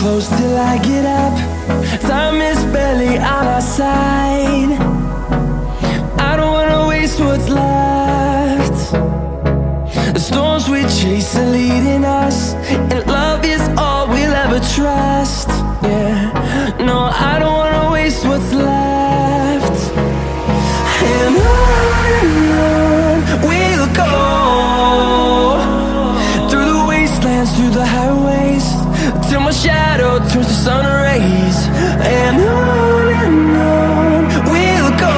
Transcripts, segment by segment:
close till I get up. Time is barely on our side. I don't wanna waste what's left. The storms we chase are leading us, and love is all we'll ever trust. Yeah, no, I don't wanna waste what's left. And on we'll go, through the wastelands, through the highways, till my shadow turns to sun rays. And on we'll go,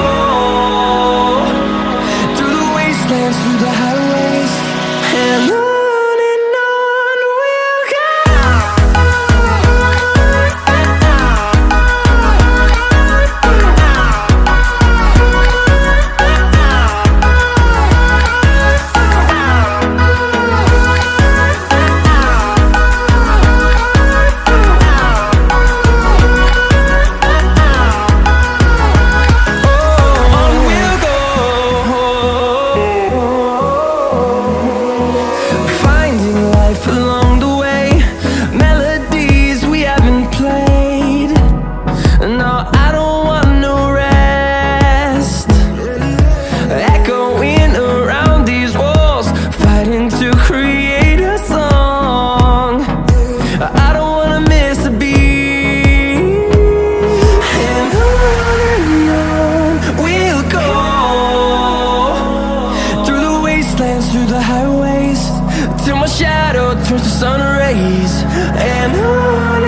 through the wastelands, through the highways, and on we'll go. Through the highways, till my shadow turns to sun rays. And on